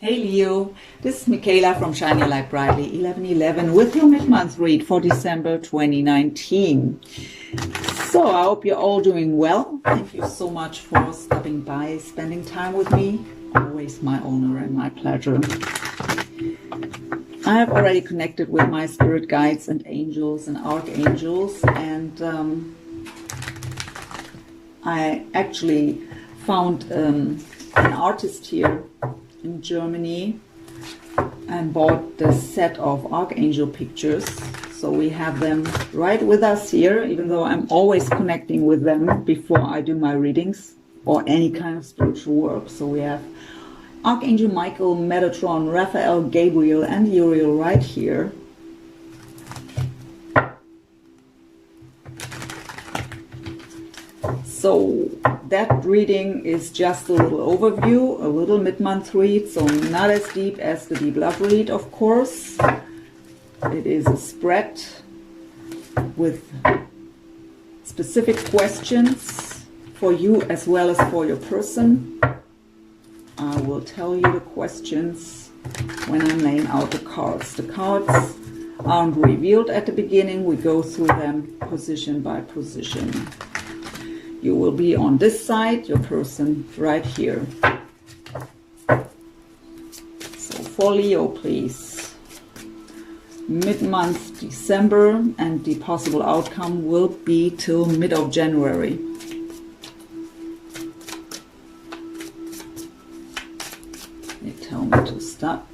Hey Leo, this is Michaela from Shine Your Light Brightly 1111 with your mid-month read for December 2019. So I hope you're all doing well. Thank you so much for stopping by, spending time with me. Always my honor and my pleasure. I have already connected with my spirit guides and angels and archangels, and I actually found an artist here in Germany and bought the set of archangel pictures. So we have them right with us here, even though I'm always connecting with them before I do my readings or any kind of spiritual work. So we have Archangel Michael, Metatron, Raphael, Gabriel and Uriel right here. So that reading is just a little overview, a little mid-month read, so not as deep as the deep love read, of course. It is a spread with specific questions for you as well as for your person. I will tell you the questions when I'm laying out the cards. The cards aren't revealed at the beginning. We go through them position by position. You will be on this side, your person right here. So for Leo, please. Mid-month December, and the possible outcome will be till mid of January. They tell me to stop.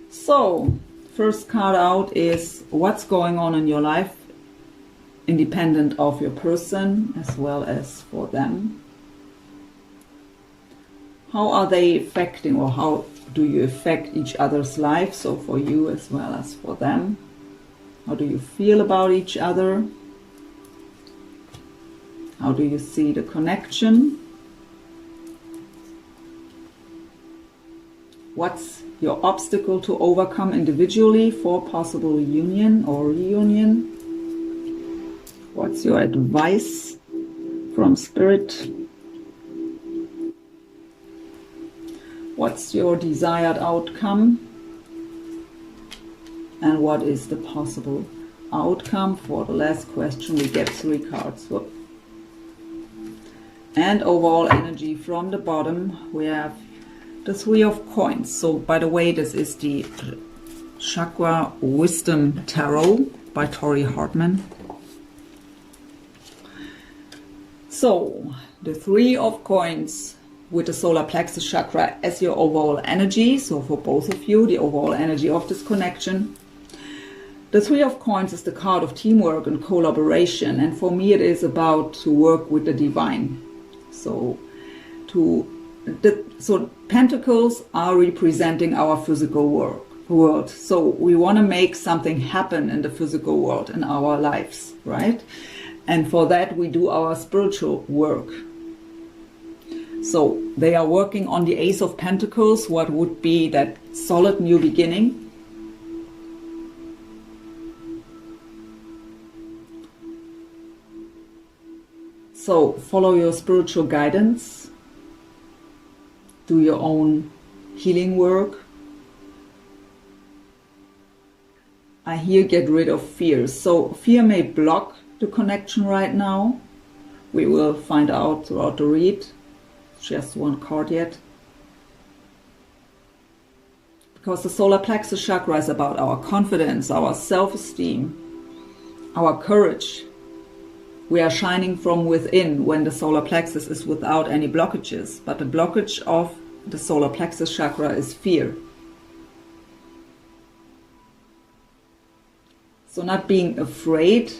So, first card out is what's going on in your life, independent of your person as well as for them. How are they affecting, or how do you affect each other's life? So for you as well as for them. How do you feel about each other? How do you see the connection? What's your obstacle to overcome individually for possible union or reunion? What's your advice from Spirit? What's your desired outcome? And what is the possible outcome? For the last question we get 3 cards. Whoop. And overall energy from the bottom we have the 3 of coins. So by the way, this is the Chakra Wisdom Tarot by Tori Hartman. So the 3 of coins with the solar plexus chakra as your overall energy. So for both of you, the overall energy of this connection. The 3 of coins is the card of teamwork and collaboration. And for me, it is about to work with the divine. So so pentacles are representing our physical world. So we want to make something happen in the physical world, in our lives, right? And for that we do our spiritual work. So they are working on the Ace of Pentacles, what would be that solid new beginning. So follow your spiritual guidance. Do your own healing work. I hear get rid of fear. So fear may block the connection right now. We will find out throughout the read. Just 1 card yet. Because the solar plexus chakra is about our confidence, our self-esteem, our courage. We are shining from within when the solar plexus is without any blockages. But the blockage of the solar plexus chakra is fear. So not being afraid.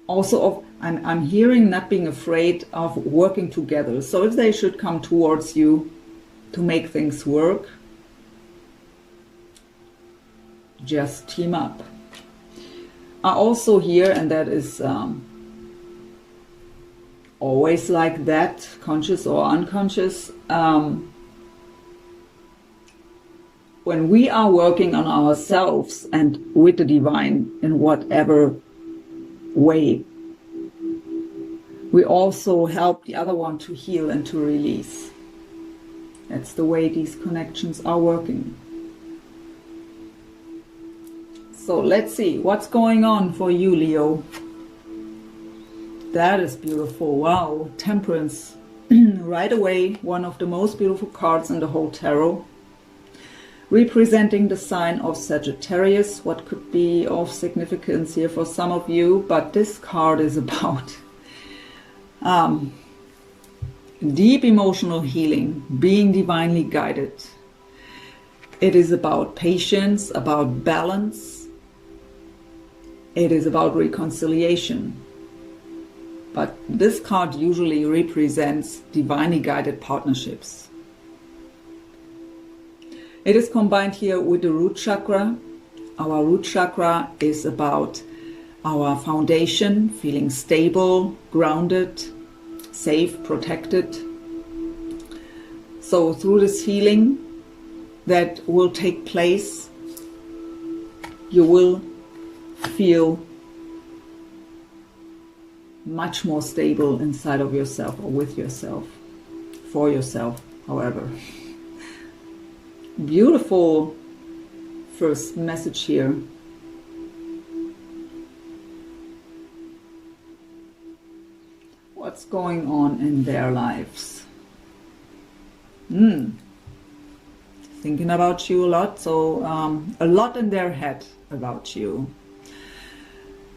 Also, I'm hearing not being afraid of working together. So if they should come towards you to make things work, just team up. I also hear, and that is always like that, conscious or unconscious, when we are working on ourselves and with the divine in whatever way, we also help the other one to heal and to release. That's the way these connections are working. So let's see what's going on for you, Leo. That is beautiful. Wow, Temperance. Right away, one of the most beautiful cards in the whole tarot. Representing the sign of Sagittarius. What could be of significance here for some of you, but this card is about deep emotional healing, being divinely guided. It is about patience, about balance. It is about reconciliation. But this card usually represents divinely guided partnerships. It is combined here with the root chakra. Our root chakra is about our foundation, feeling stable, grounded, safe, protected. So through this healing that will take place, you will feel much more stable inside of yourself, or with yourself, for yourself, however. Beautiful first message here. What's going on in their lives? Thinking about you a lot, so a lot in their head about you.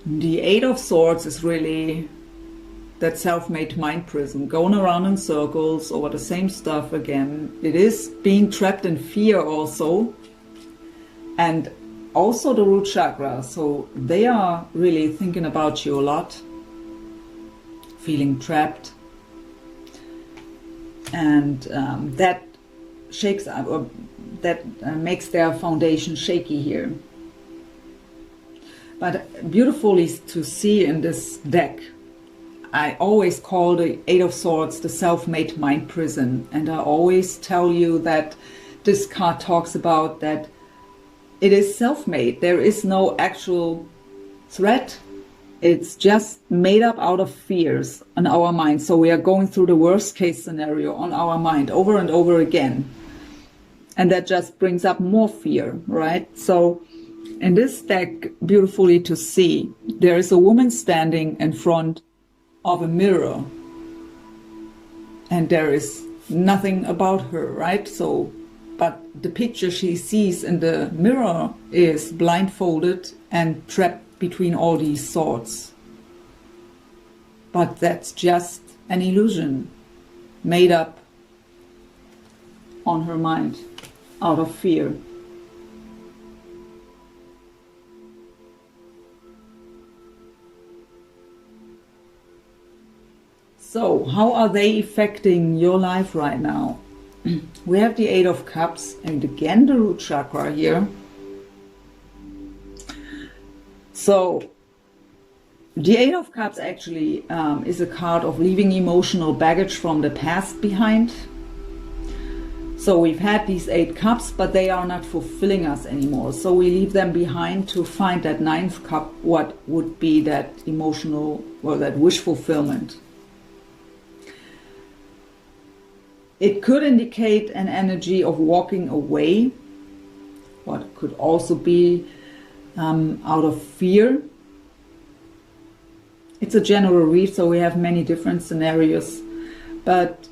The Eight of Swords is really that self-made mind prison, going around in circles over the same stuff again. It is being trapped in fear also, and also the root chakra. So they are really thinking about you a lot, feeling trapped, and that shakes up, or that makes their foundation shaky here. But beautifully to see in this deck, I always call the Eight of Swords the self-made mind prison, and I always tell you that this card talks about that it is self-made. There is no actual threat. It's just made up out of fears in our mind. So we are going through the worst case scenario on our mind over and over again, and that just brings up more fear, right? So in this deck, beautifully to see, there is a woman standing in front of a mirror, and there is nothing about her, right? So, but the picture she sees in the mirror is blindfolded and trapped between all these swords. But that's just an illusion made up on her mind out of fear. So, how are they affecting your life right now? We have the Eight of Cups and again the root chakra here. So, the Eight of Cups actually is a card of leaving emotional baggage from the past behind. So we've had these 8 cups, but they are not fulfilling us anymore. So we leave them behind to find that 9th cup, what would be that emotional, or that wish fulfillment. It could indicate an energy of walking away, what could also be out of fear. It's a general read, so we have many different scenarios, but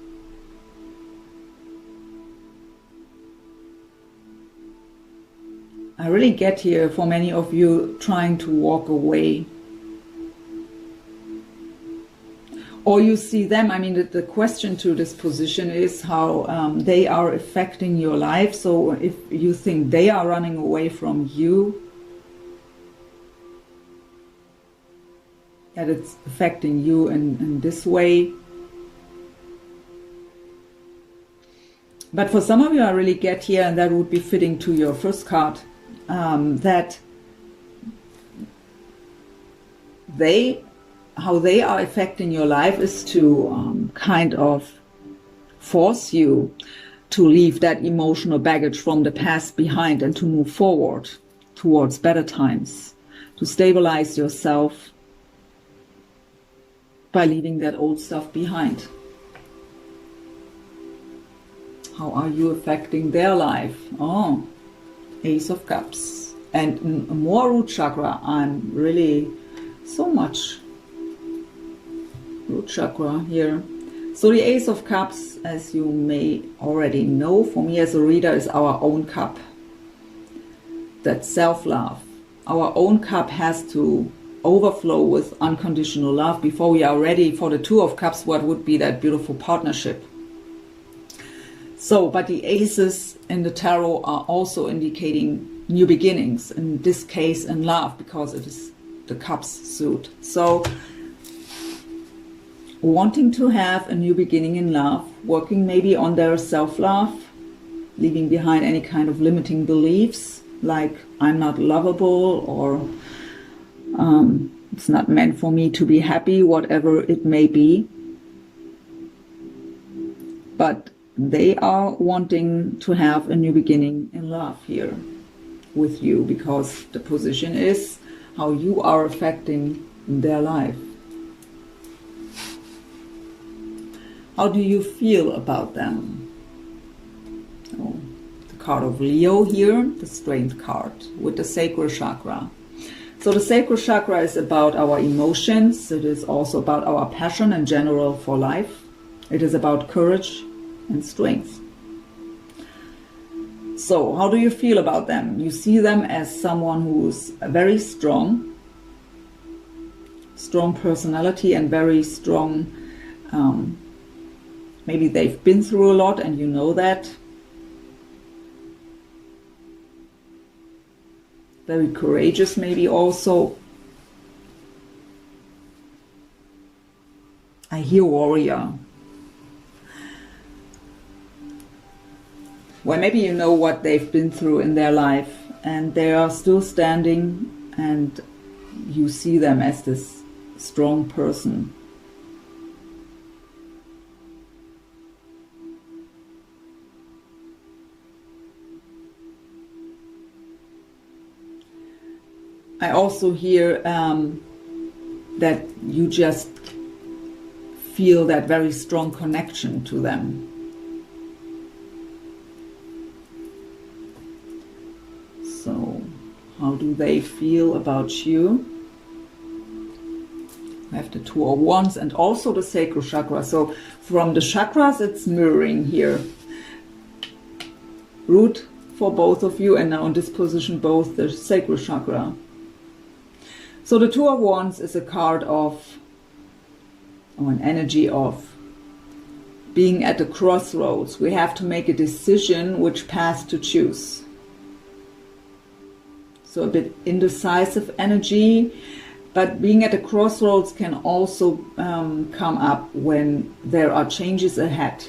I really get here for many of you trying to walk away. Or you see them, I mean, the question to this position is how they are affecting your life. So if you think they are running away from you, that it's affecting you in this way. But for some of you, I really get here, and that would be fitting to your first card, that how they are affecting your life is to kind of force you to leave that emotional baggage from the past behind and to move forward towards better times, to stabilize yourself by leaving that old stuff behind. How are you affecting their life? Oh, Ace of Cups. And more root chakra. I'm really so much root chakra here. So the Ace of Cups, as you may already know, for me as a reader, is our own cup. That self-love. Our own cup has to overflow with unconditional love before we are ready for the Two of Cups, what would be that beautiful partnership. So, but the aces in the tarot are also indicating new beginnings, in this case in love, because it is the cups suit. So, wanting to have a new beginning in love, working maybe on their self-love, leaving behind any kind of limiting beliefs, like I'm not lovable, or it's not meant for me to be happy, whatever it may be. But they are wanting to have a new beginning in love here with you, because the position is how you are affecting their life. How do you feel about them? Oh, the card of Leo here, the Strength card with the sacral chakra. So the sacral chakra is about our emotions. It is also about our passion in general for life. It is about courage and strength. So how do you feel about them? You see them as someone who's very strong personality and very strong, maybe they've been through a lot and you know that. Very courageous maybe also. I hear warrior. Well, maybe you know what they've been through in their life and they are still standing, and you see them as this strong person. I also hear that you just feel that very strong connection to them. So, how do they feel about you? I have the Two of Wands and also the sacral chakra. So, from the chakras, it's mirroring here. Root for both of you, and now in this position, both the sacral chakra. So the Two of Wands is a card of, or an energy of, being at a crossroads. We have to make a decision which path to choose. So a bit indecisive energy, but being at a crossroads can also come up when there are changes ahead.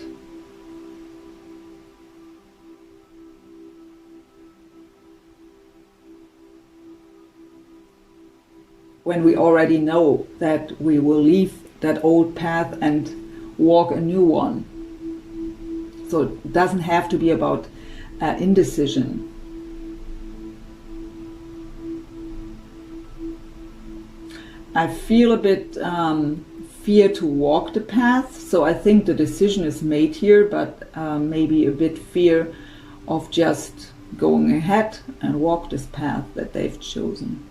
When we already know that we will leave that old path and walk a new one. So it doesn't have to be about indecision. I feel a bit fear to walk the path, so I think the decision is made here, but maybe a bit fear of just going ahead and walk this path that they've chosen.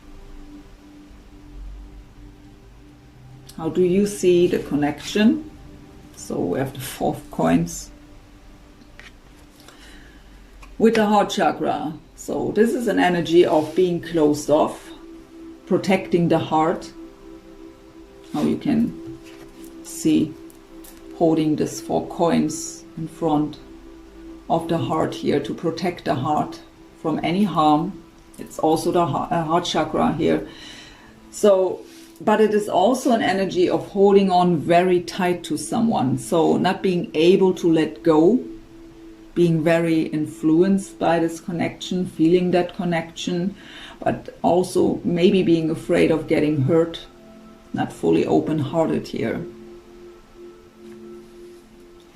How do you see the connection? So we have the Four of Coins with the heart chakra. So this is an energy of being closed off, protecting the heart. How you can see holding this Four Coins in front of the heart here to protect the heart from any harm. It's also the heart chakra here. So, but it is also an energy of holding on very tight to someone. So not being able to let go, being very influenced by this connection, feeling that connection, but also maybe being afraid of getting hurt, not fully open-hearted here.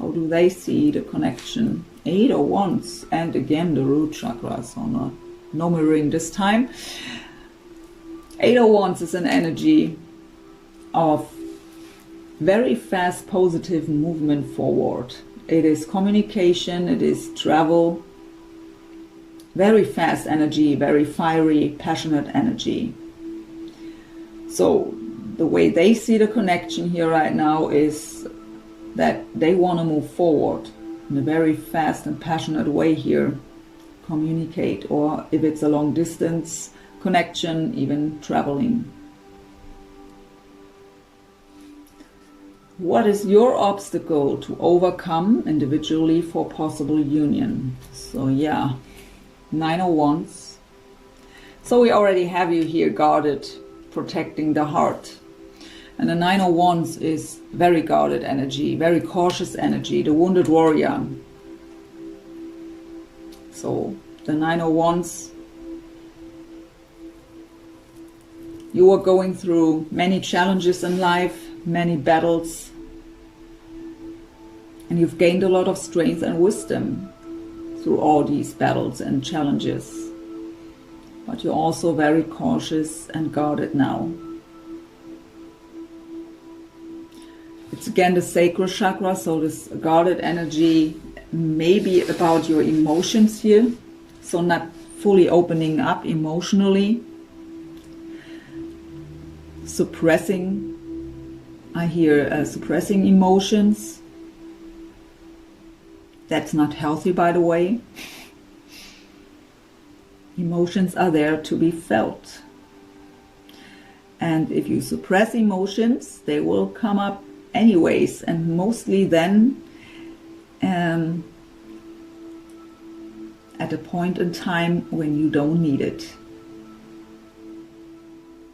How do they see the connection? 8 of Wands, and again the root chakra, so no mirroring this time. 8 of Wands is an energy of very fast positive movement forward. It is communication, it is travel, very fast energy, very fiery, passionate energy. So the way they see the connection here right now is that they want to move forward in a very fast and passionate way here, communicate, or if it's a long distance connection, even traveling. What is your obstacle to overcome individually for possible union? So yeah, 9 of Wands. So we already have you here guarded, protecting the heart. And the 9 of Wands is very guarded energy, very cautious energy, the wounded warrior. So the 9 of Wands, you are going through many challenges in life, many battles, and you've gained a lot of strength and wisdom through all these battles and challenges. But you're also very cautious and guarded now. It's again the sacral chakra, so this guarded energy may be about your emotions here, so not fully opening up emotionally, suppressing, I hear suppressing emotions. That's not healthy, by the way. Emotions are there to be felt. And if you suppress emotions, they will come up anyways, and mostly then at a point in time when you don't need it.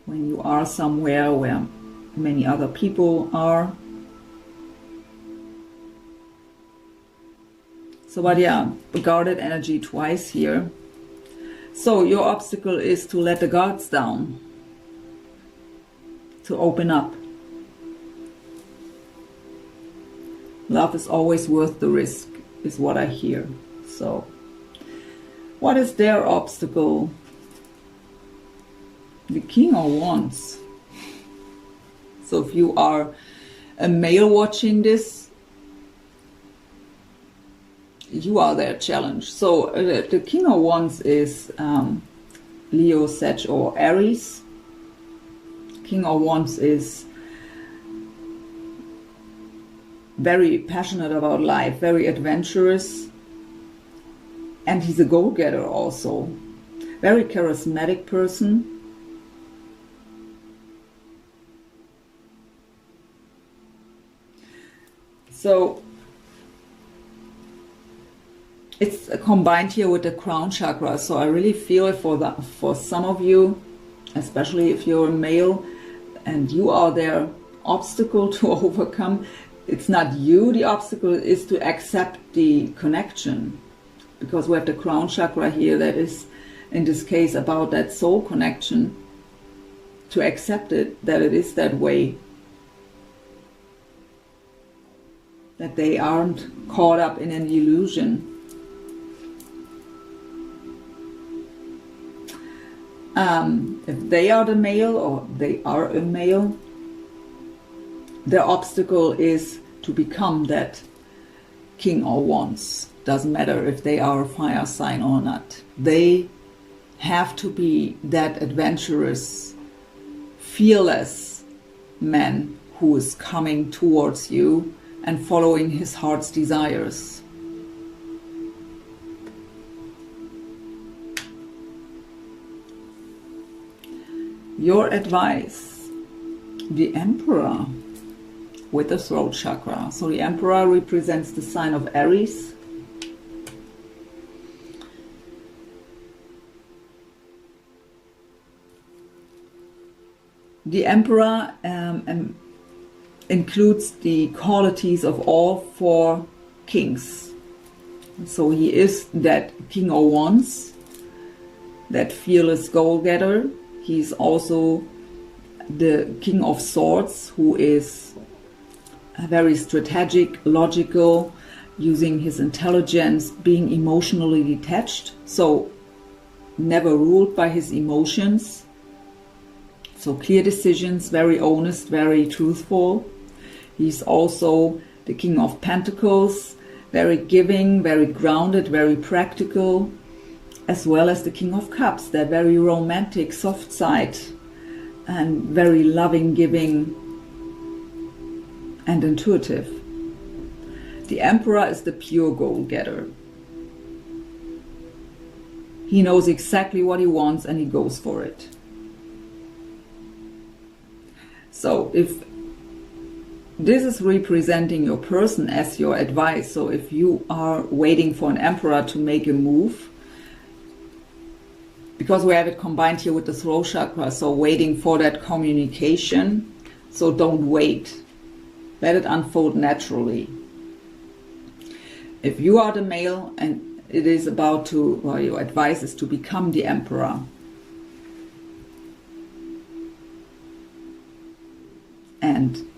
When you are somewhere where many other people are. So, but yeah, guarded energy twice here. So your obstacle is to let the guards down, to open up. Love is always worth the risk, is what I hear. So, what is their obstacle? The King of Wands. So if you are a male watching this, you are their challenge. So the King of Wands is Leo, Sag, or Aries. King of Wands is very passionate about life, very adventurous, and he's a go-getter also. Very charismatic person. So it's combined here with the crown chakra. So I really feel for some of you, especially if you're a male and you are their obstacle to overcome, it's not you, the obstacle is to accept the connection. Because we have the crown chakra here that is, in this case, about that soul connection. To accept it, that it is that way. That they aren't caught up in an illusion. If they are the male, or they are a male, their obstacle is to become that King of Wands. Doesn't matter if they are a fire sign or not. They have to be that adventurous, fearless man who is coming towards you and following his heart's desires. Your advice, the Emperor with the throat chakra. So the Emperor represents the sign of Aries. The Emperor includes the qualities of all four kings. So he is that King of Wands, that fearless goal-getter. He's also the King of Swords, who is very strategic, logical, using his intelligence, being emotionally detached, so never ruled by his emotions. So clear decisions, very honest, very truthful. He's also the King of Pentacles, very giving, very grounded, very practical, as well as the King of Cups, that very romantic, soft side, and very loving, giving, and intuitive. The Emperor is the pure goal-getter. He knows exactly what he wants and he goes for it. So if this is representing your person as your advice, so if you are waiting for an Emperor to make a move, because we have it combined here with the throat chakra, so waiting for that communication, so don't wait. Let it unfold naturally. If you are the male and it is about to, well, your advice is to become the Emperor, and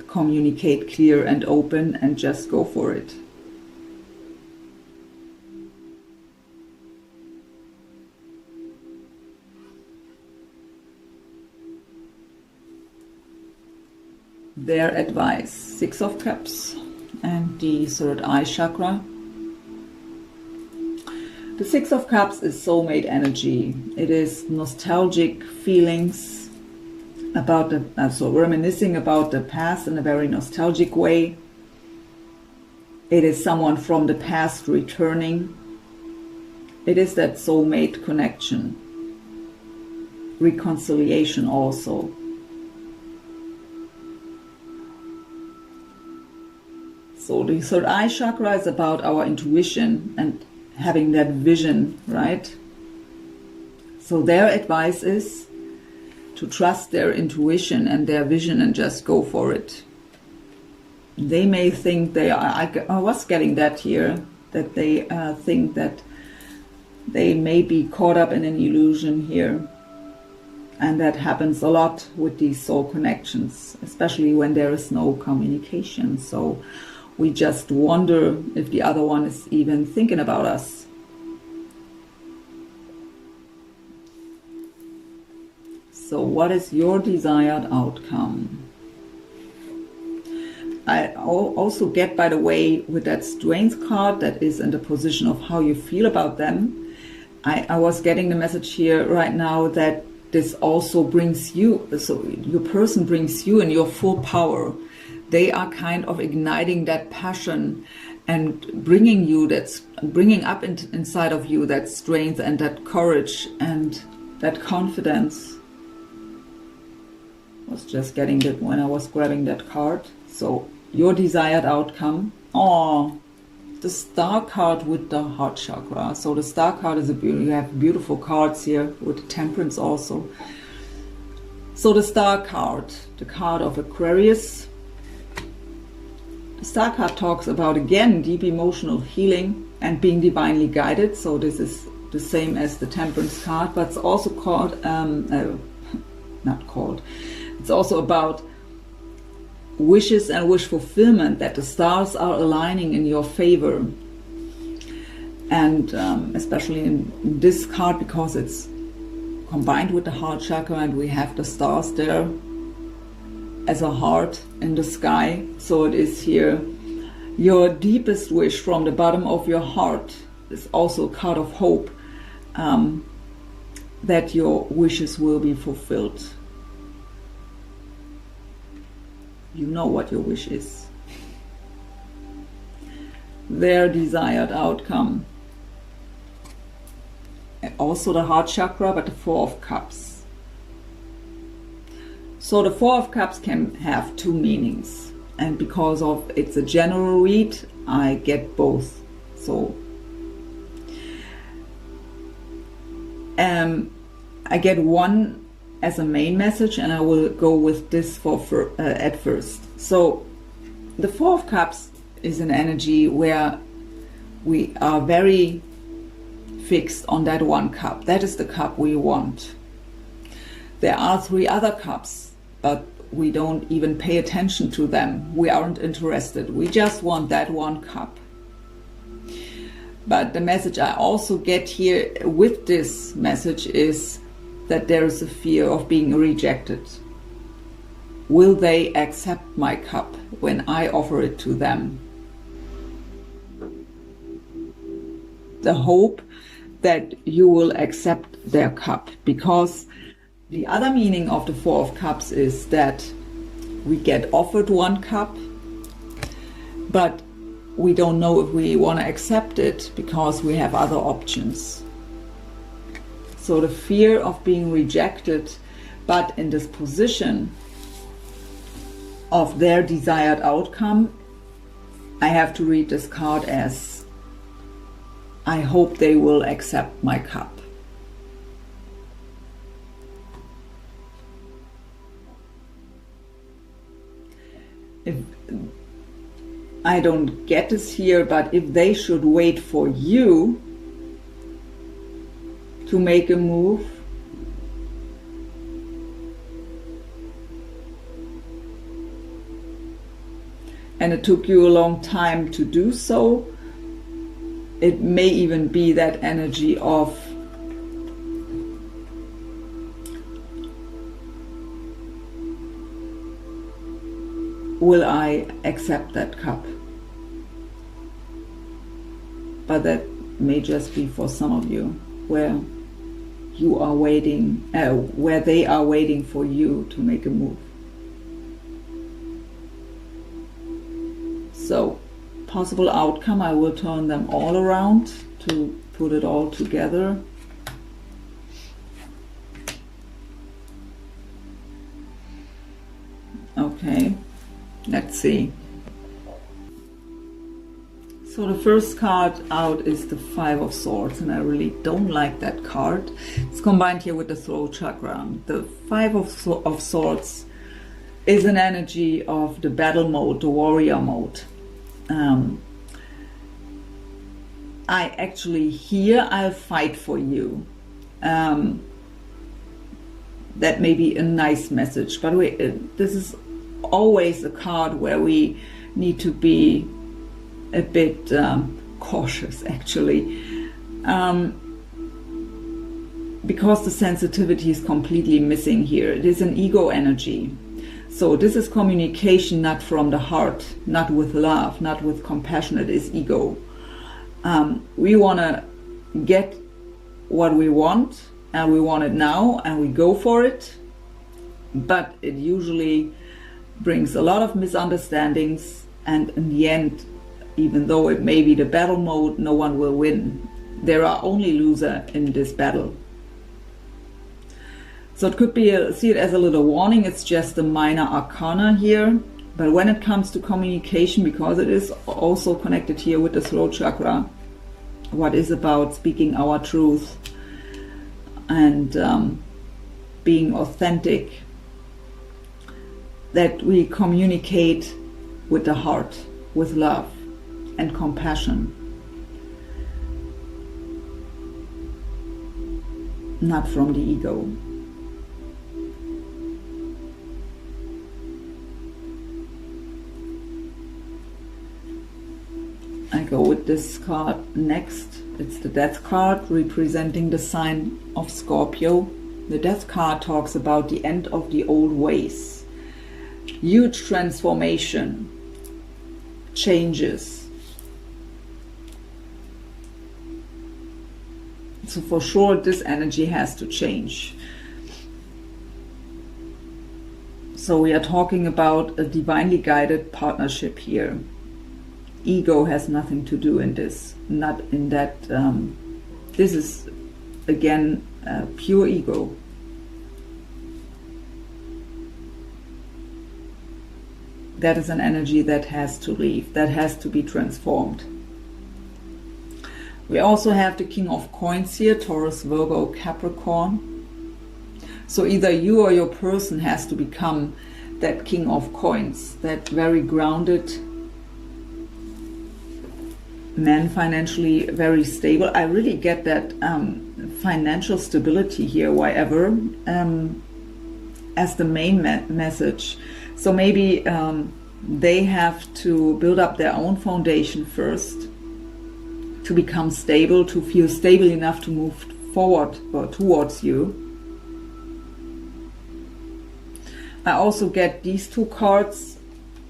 communicate clear and open and just go for it. Their advice, Six of Cups and the third eye chakra. The Six of Cups is soulmate energy. It is nostalgic feelings about the, so reminiscing about the past in a very nostalgic way. It is someone from the past returning. It is that soulmate connection. Reconciliation also. So the third eye chakra is about our intuition and having that vision, right? So their advice is to trust their intuition and their vision and just go for it. They may think they are, I was getting that here, that they think that they may be caught up in an illusion here. And that happens a lot with these soul connections, especially when there is no communication. So we just wonder if the other one is even thinking about us. So what is your desired outcome? I also get, by the way, with that Strength card that is in the position of how you feel about them, I was getting the message here right now that this also brings you, so your person brings you in your full power. They are kind of igniting that passion and bringing you, that's bringing up inside of you that strength and that courage and that confidence. I was just getting that when I was grabbing that card. So your desired outcome. Oh, the Star card with the heart chakra. So the Star card is you have beautiful cards here with Temperance also. So the Star card, the card of Aquarius. The Star card talks about, again, deep emotional healing and being divinely guided. So this is the same as the Temperance card, but it's also called, it's also about wishes and wish fulfillment, that the stars are aligning in your favor. And especially in this card, because it's combined with the heart chakra and we have the stars there as a heart in the sky. So it is here your deepest wish from the bottom of your heart. Is also a card of hope, that your wishes will be fulfilled. You know what your wish is. Their desired outcome. Also the heart chakra, but the Four of Cups. So the Four of Cups can have two meanings. And because of it's a general read, I get both. So I get one as a main message, and I will go with this at first. So the Four of Cups is an energy where we are very fixed on that one cup. That is the cup we want. There are three other cups, but we don't even pay attention to them. We aren't interested. We just want that one cup. But the message I also get here with this message is that there is a fear of being rejected. Will they accept my cup when I offer it to them? The hope that you will accept their cup, because the other meaning of the Four of Cups is that we get offered one cup, but we don't know if we want to accept it because we have other options. So the fear of being rejected, but in this position of their desired outcome, I have to read this card as, I hope they will accept my cup. If I don't get this here, but if they should wait for you to make a move, and it took you a long time to do so, it may even be that energy of will I accept that cup? But that may just be for some of you, where you are waiting, where they are waiting for you to make a move. So, possible outcome, I will turn them all around to put it all together. Okay, let's see. So the first card out is the Five of Swords, and I really don't like that card. It's combined here with the throat chakra. The Five of Swords is an energy of the battle mode, the warrior mode. I actually here, I'll fight for you. That may be a nice message, but this is always a card where we need to be a bit cautious, actually, because the sensitivity is completely missing here. It is an ego energy. So this is communication not from the heart, not with love, not with compassion. It is ego. We want to get what we want, and we want it now, and we go for it, but it usually brings a lot of misunderstandings, and in the end, even though it may be the battle mode, no one will win. There are only losers in this battle. So it could be, see it as a little warning. It's just a minor arcana here. But when it comes to communication, because it is also connected here with the throat chakra, what is about speaking our truth and being authentic, that we communicate with the heart, with love and compassion, not from the ego. I go with this card next. It's the Death card, representing the sign of Scorpio. The Death card talks about the end of the old ways, huge transformation, changes. So for sure this energy has to change. So we are talking about a divinely guided partnership here. Ego has nothing to do in this, not in that. This is again pure ego. That is an energy that has to leave, that has to be transformed. We also have the King of Coins here, Taurus, Virgo, Capricorn. So either you or your person has to become that King of Coins, that very grounded man, financially very stable. I really get that financial stability here, however. as the main message. So maybe they have to build up their own foundation first to become stable, to feel stable enough to move forward or towards you. I also get these two cards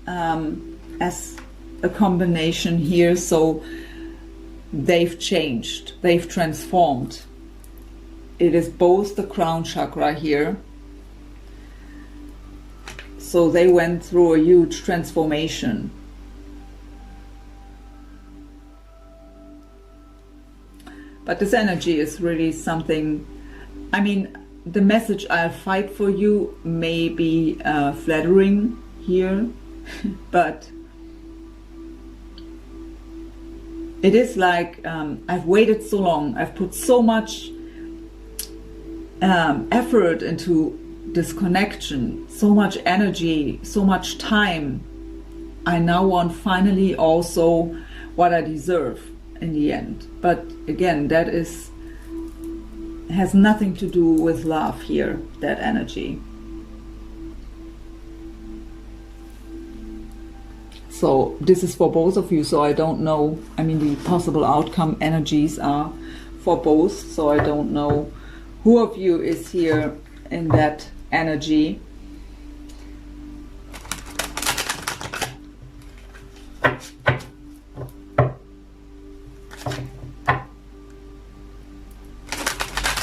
as a combination here. So they've changed, they've transformed. It is both the crown chakra here. So they went through a huge transformation. But this energy is really something, I mean, the message "I'll fight for you" may be flattering here, but it is like, I've waited so long, I've put so much effort into this connection, so much energy, so much time. I now want finally also what I deserve in the end. But again, that has nothing to do with love here, that energy. So this is for both of you, so I don't know, I mean, the possible outcome energies are for both, so I don't know who of you is here in that energy.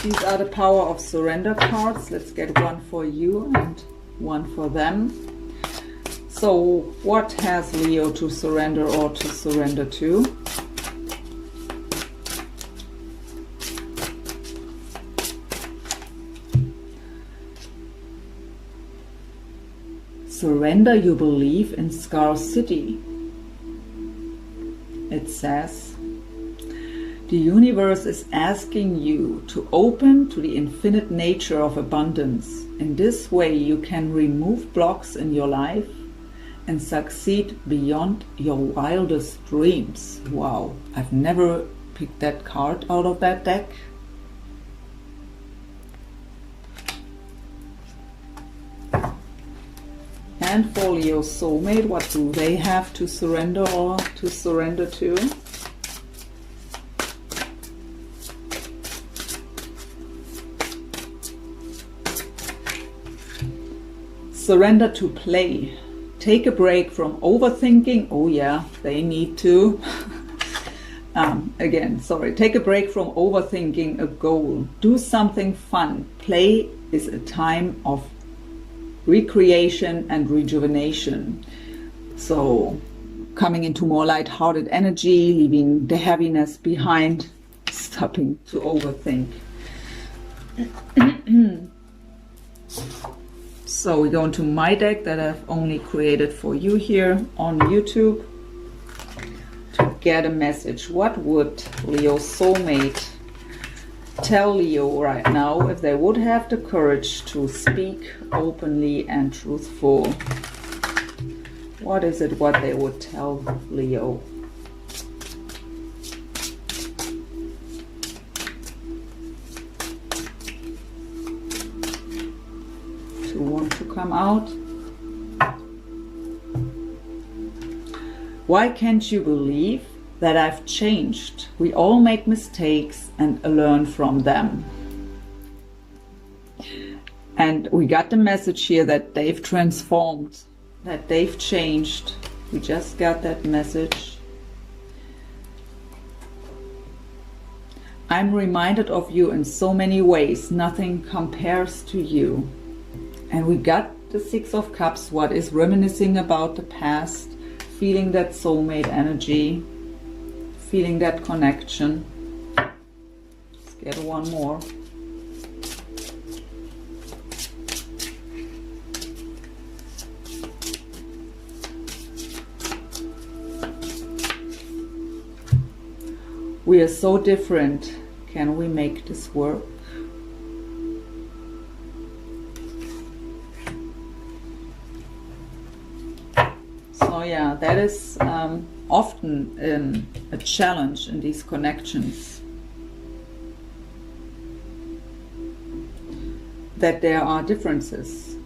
These are the power of surrender cards. Let's get one for you and one for them. So what has Leo to surrender or to surrender to? Surrender your belief in scarcity. It says, the universe is asking you to open to the infinite nature of abundance. In this way you can remove blocks in your life and succeed beyond your wildest dreams. Wow, I've never picked that card out of that deck. And for Leo's soulmate, what do they have to surrender or to surrender to? Surrender to play. Take a break from overthinking. Oh yeah, they need to. Take a break from overthinking a goal. Do something fun. Play is a time of recreation and rejuvenation. So coming into more light-hearted energy, leaving the heaviness behind, stopping to overthink. So we go into my deck that I've only created for you here on YouTube to get a message. What would Leo's soulmate tell Leo right now if they would have the courage to speak openly and truthful? What is it what they would tell Leo? To want to come out. Why can't you believe that I've changed? We all make mistakes and learn from them. And we got the message here that they've transformed, that they've changed. We just got that message. I'm reminded of you in so many ways. Nothing compares to you. And we got the Six of Cups. What is reminiscing about the past, feeling that soulmate energy, feeling that connection. Let's get one more. We are so different. Can we make this work? So yeah, that is often a challenge in these connections. That there are differences.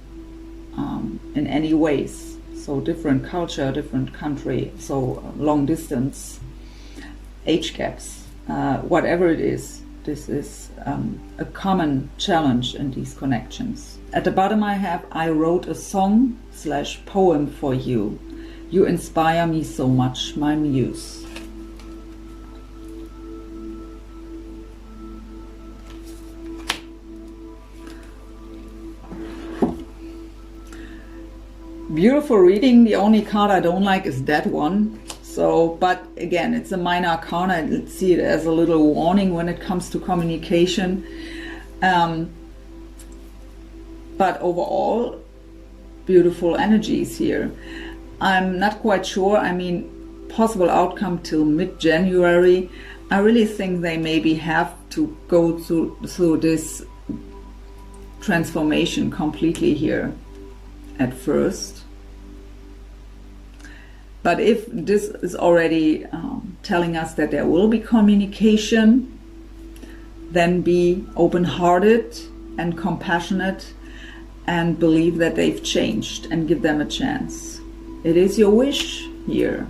in any ways. So different culture, different country, so long distance, age gaps, whatever it is. This is a common challenge in these connections. At the bottom I have, I wrote a song/poem for you. You inspire me so much, my muse. Beautiful reading. The only card I don't like is that one. So, but again, it's a minor arcana. I see it as a little warning when it comes to communication. But overall, beautiful energies here. I'm not quite sure. I mean, possible outcome till mid-January. I really think they maybe have to go through this transformation completely here at first. But if this is already telling us that there will be communication, then be open-hearted and compassionate and believe that they've changed and give them a chance. It is your wish here.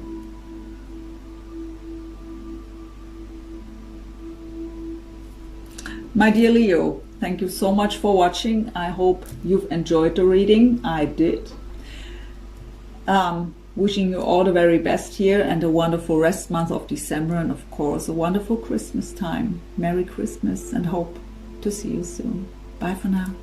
My dear Leo, thank you so much for watching. I hope you've enjoyed the reading. I did. Wishing you all the very best here and a wonderful rest month of December, and of course a wonderful Christmas time. Merry Christmas and hope to see you soon. Bye for now.